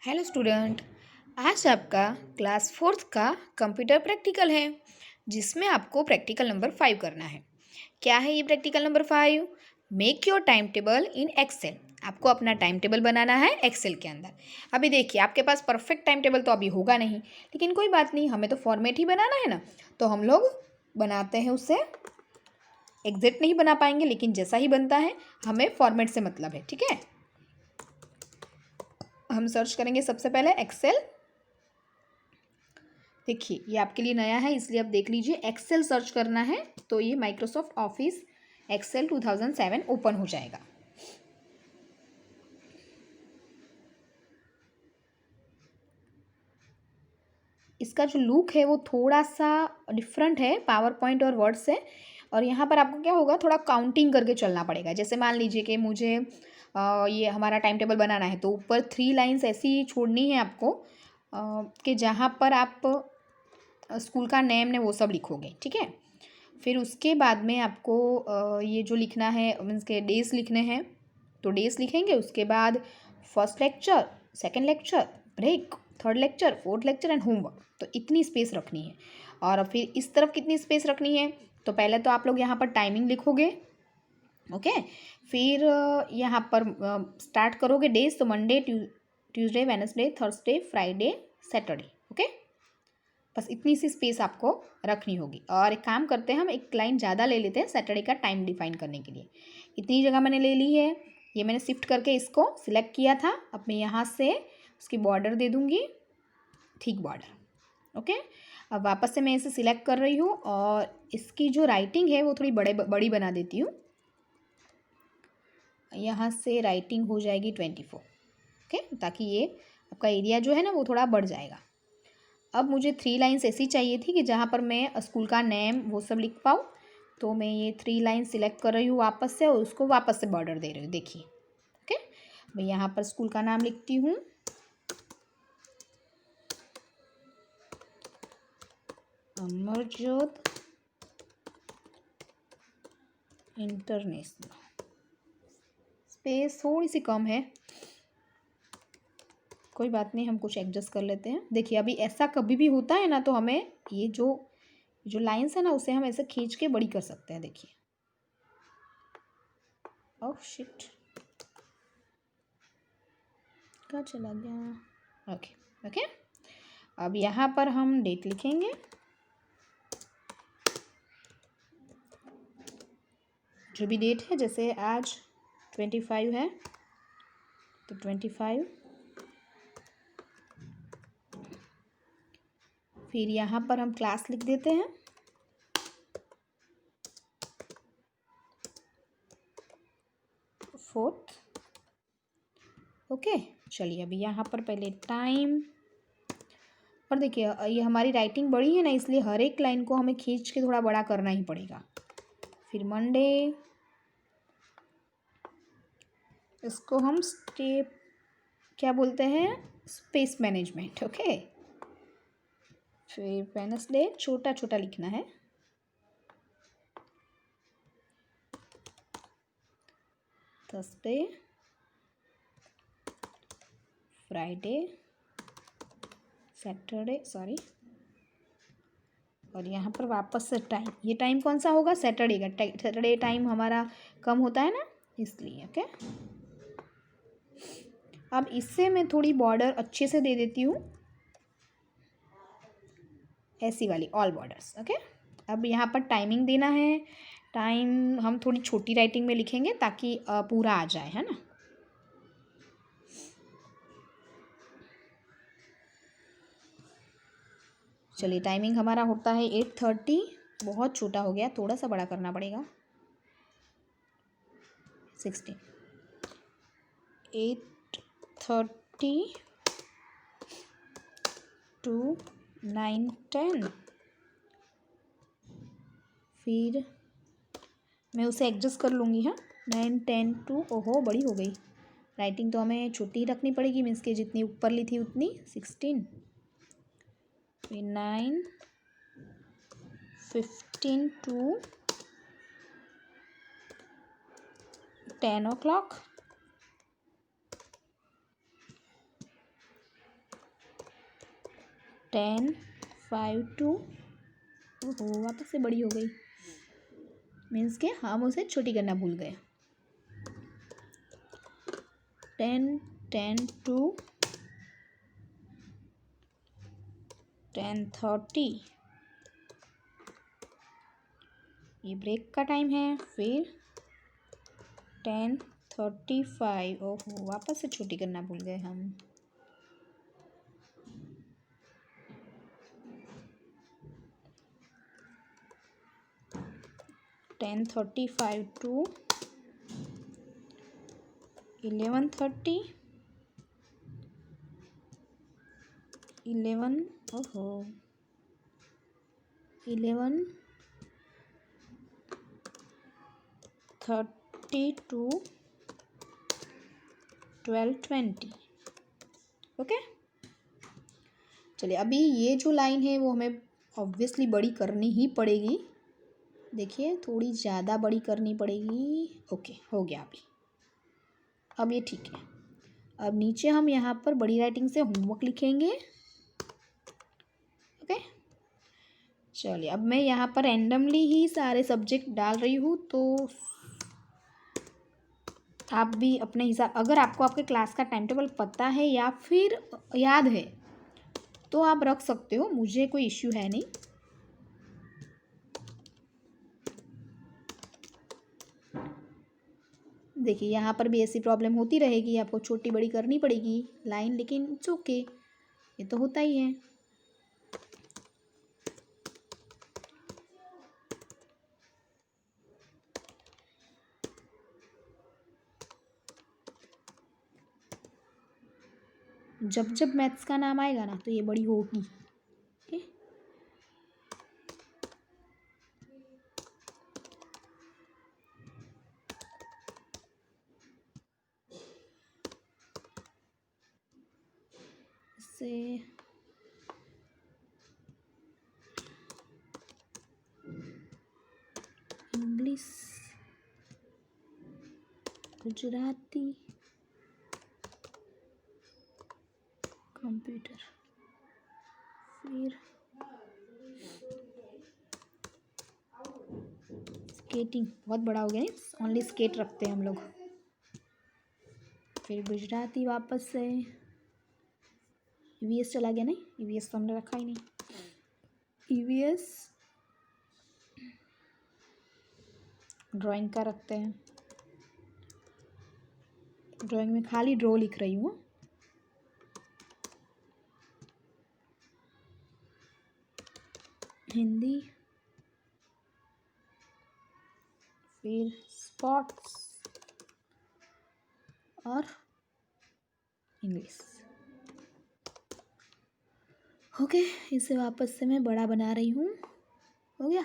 Hello student. आज आपका class fourth का कंप्यूटर प्रैक्टिकल है जिसमें आपको प्रैक्टिकल नंबर 5 करना है। क्या है ये practical number 5? Make your time table in Excel. आपको अपना टाइम टेबल बनाना है एक्सेल के अंदर। अभी देखिए, आपके पास परफेक्ट टाइम टेबल तो अभी होगा नहीं, लेकिन कोई बात नहीं, हमें तो फॉर्मेट ही बनाना है ना, तो हम लोग बनाते हैं। उससे एग्जैक्ट नहीं बना पाएंगे, लेकिन जैसा ही बनता है हमें फॉर्मेट से मतलब है। ठीक है, हम सर्च करेंगे सबसे पहले एक्सेल। देखिए, ये आपके लिए नया है इसलिए आप देख लीजिए। एक्सेल सर्च करना है तो ये माइक्रोसॉफ्ट ऑफिस एक्सेल 2007 ओपन हो जाएगा। इसका जो लुक है वो थोड़ा सा डिफरेंट है पावर पॉइंट और वर्ड से। और यहाँ पर आपको क्या होगा, थोड़ा काउंटिंग करके चलना पड़ेगा। जैसे मान लीजिए कि मुझे ये हमारा टाइम टेबल बनाना है, तो ऊपर 3 लाइन्स ऐसी छोड़नी है आपको कि जहाँ पर आप स्कूल का नेम ने वो सब लिखोगे। ठीक है, फिर उसके बाद में आपको ये जो लिखना है मीन्स के डेज लिखने हैं, तो डेज लिखेंगे। उसके बाद first lecture, second lecture, break, third lecture, fourth lecture and homework, तो इतनी स्पेस रखनी है। और फिर इस तरफ कितनी स्पेस रखनी है, तो पहले तो आप लोग यहाँ पर टाइमिंग लिखोगे। ओके, फिर यहाँ पर स्टार्ट करोगे डेज, तो Monday, Tuesday, Wednesday, Thursday, Friday, Saturday. Okay, बस इतनी सी स्पेस आपको रखनी होगी। और एक काम करते हैं, हम एक लाइन ज़्यादा ले लेते हैं सैटरडे का टाइम डिफाइन करने के लिए। इतनी जगह मैंने ले ली है, ये मैंने शिफ्ट करके इसको सिलेक्ट किया था। अब मैं यहाँ से उसकी बॉर्डर दे दूँगी, थिक बॉर्डर। ओके, अब वापस से मैं इसे सिलेक्ट कर रही हूँ और इसकी जो राइटिंग है वो थोड़ी बड़ी बना देती हूँ। यहाँ से राइटिंग हो जाएगी 24। ओके, ताकि ये आपका एरिया जो है ना वो थोड़ा बढ़ जाएगा। अब मुझे 3 लाइन्स ऐसी चाहिए थी कि जहाँ पर मैं स्कूल का नेम वो सब लिख पाऊँ, तो मैं ये 3 लाइन सिलेक्ट कर रही हूँ वापस से और उसको वापस से बॉर्डर दे रही हूँ। देखिए, ओके, मैं यहाँ पर स्कूल का नाम लिखती हूँ, अमरजोत इंटरनेशनल। स्पेस थोड़ी सी कम है, कोई बात नहीं, हम कुछ एडजस्ट कर लेते हैं। देखिए, अभी ऐसा कभी भी होता है ना, तो हमें ये जो लाइन्स है ना उसे हम ऐसे खींच के बड़ी कर सकते हैं। देखिए, ओह शिट, कहाँ चला गया। ओके ओके, अब यहाँ पर हम डेट लिखेंगे, जो भी डेट है। जैसे आज 25 है तो 25। फिर यहाँ पर हम क्लास लिख देते हैं, फोर्थ। ओके, चलिए अभी यहाँ पर पहले टाइम। और देखिए, ये हमारी राइटिंग बड़ी है ना, इसलिए हर एक लाइन को हमें खींच के थोड़ा बड़ा करना ही पड़ेगा। फिर मंडे, इसको हम स्टेप क्या बोलते हैं, स्पेस मैनेजमेंट। ओके, फिर वेडनेसडे छोटा छोटा लिखना है, थर्सडे, फ्राइडे, सैटरडे, सॉरी, और यहाँ पर वापस से टाइम। ये टाइम कौन सा होगा, सैटरडे का। सैटरडे टाइम हमारा कम होता है ना, इसलिए। ओके, अब इससे मैं थोड़ी बॉर्डर अच्छे से दे देती हूँ, ऐसी वाली ऑल बॉर्डर्स। ओके, अब यहाँ पर टाइमिंग देना है। टाइम हम थोड़ी छोटी राइटिंग में लिखेंगे ताकि पूरा आ जाए, है ना। चलिए, टाइमिंग हमारा होता है 8:30। बहुत छोटा हो गया, थोड़ा सा बड़ा करना पड़ेगा। 16, 8:30 to 9:10। फिर मैं उसे एडजस्ट कर लूँगी। हाँ, 9:10 to, ओहो बड़ी हो गई राइटिंग, तो हमें छोटी ही रखनी पड़ेगी। मीन्स के जितनी ऊपर ली थी उतनी, 16। फिर 9:15 to 10 o'clock। 10, 5 2, ओहो वापस से बड़ी हो गई, मीन्स के हम उसे छोटी करना भूल गए। 10, 10 2, 10:30, ये ब्रेक का टाइम है। फिर 10:35, ओहो वापस से छोटी करना भूल गए हम। 10:35 to 11:30, 11:30 to 12:20। ओके, चलिए अभी ये जो लाइन है वो हमें ऑब्वियसली बड़ी करनी ही पड़ेगी। देखिए थोड़ी ज़्यादा बड़ी करनी पड़ेगी। ओके, हो गया अभी, अब ये ठीक है। अब नीचे हम यहाँ पर बड़ी राइटिंग से होमवर्क लिखेंगे। ओके, चलिए अब मैं यहाँ पर रैंडमली ही सारे सब्जेक्ट डाल रही हूँ, तो आप भी अपने हिसाब, अगर आपको आपके क्लास का टाइम टेबल पता है या फिर याद है तो आप रख सकते हो, मुझे कोई इश्यू है नहीं। देखिए यहाँ पर भी ऐसी प्रॉब्लम होती रहेगी, आपको छोटी बड़ी करनी पड़ेगी लाइन, लेकिन इट्स ओके, ये तो होता ही है। जब जब मैथ्स का नाम आएगा ना तो ये बड़ी होगी। ओके, से इंग्लिश, गुजराती, कंप्यूटर, फिर स्केटिंग, बहुत बड़ा हो गया नहीं, ओनली स्केट रखते हैं हम लोग। फिर गुजराती वापस से, ईवीएस चला गया नहीं, ईवीएस तो हमने रखा ही नहीं। ईवीएस ड्राइंग का रखते हैं, ड्राइंग में खाली ड्रॉ लिख रही हूँ। हिंदी, फिर स्पोर्ट्स और इंग्लिश। ओके, इसे वापस से मैं बड़ा बना रही हूँ। हो गया,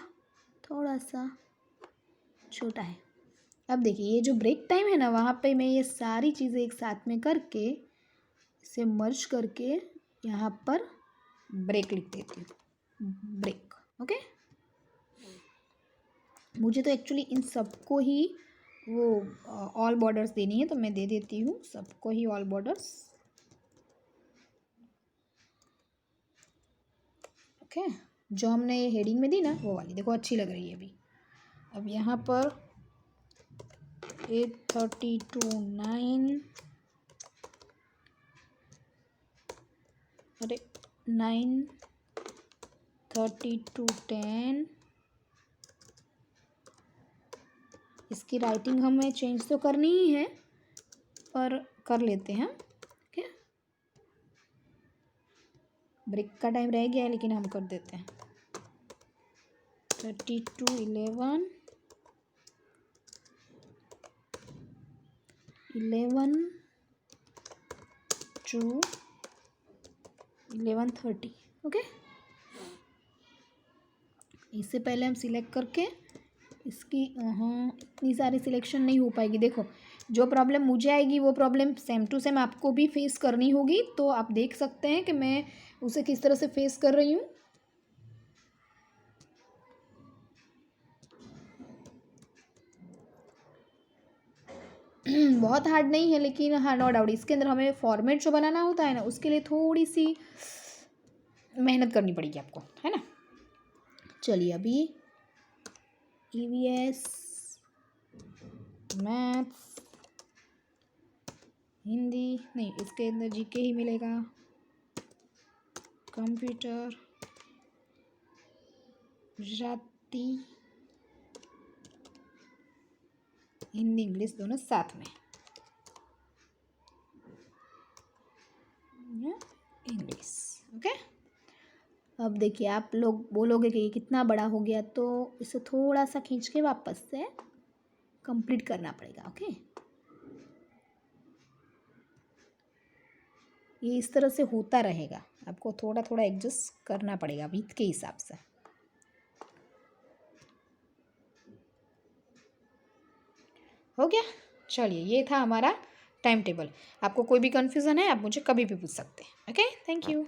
थोड़ा सा छोटा है। अब देखिए ये जो ब्रेक टाइम है ना, वहाँ पे मैं ये सारी चीज़ें एक साथ में करके इसे मर्ज करके यहाँ पर ब्रेक लिख देती हूँ, ब्रेक। ओके, मुझे तो एक्चुअली इन सबको ही वो ऑल बॉर्डर्स देनी है, तो मैं दे देती हूँ सबको ही ऑल बॉर्डर्स। ओके, जो हमने हेडिंग में दी ना वो वाली, देखो अच्छी लग रही है अभी। अब यहाँ पर 8:30 to 9, अरे 9:30 to 10। इसकी राइटिंग हमें चेंज तो करनी ही है, पर कर लेते हैं। ठीक है, ब्रेक का टाइम रह गया है लेकिन हम कर देते हैं। 30 to 11, 11 to 11:30। ओके, इससे पहले हम सिलेक्ट करके इसकी, हाँ इतनी सारी सिलेक्शन नहीं हो पाएगी। देखो जो प्रॉब्लम मुझे आएगी वो प्रॉब्लम सेम टू सेम आपको भी फेस करनी होगी, तो आप देख सकते हैं कि मैं उसे किस तरह से फेस कर रही हूँ। बहुत हार्ड नहीं है, लेकिन हाँ नो डाउट इसके अंदर हमें फॉर्मेट जो बनाना होता है ना, उसके लिए थोड़ी सी मेहनत करनी पड़ेगी आपको, है ना। चलिए अभी ईवीएस, मैथ्स, हिंदी नहीं, इसके अंदर जीके ही मिलेगा, कंप्यूटर, गुजराती, हिंदी इंग्लिश दोनों साथ में, इंग्लिश। ओके, अब देखिए आप लोग बोलोगे कि ये कितना बड़ा हो गया, तो इसे थोड़ा सा खींच के वापस से कंप्लीट करना पड़ेगा। ओके, ये इस तरह से होता रहेगा, आपको थोड़ा थोड़ा एडजस्ट करना पड़ेगा विथ के हिसाब से। हो गया। चलिए ये था हमारा टाइम टेबल। आपको कोई भी कन्फ्यूज़न है आप मुझे कभी भी पूछ सकते हैं। Okay, thank you.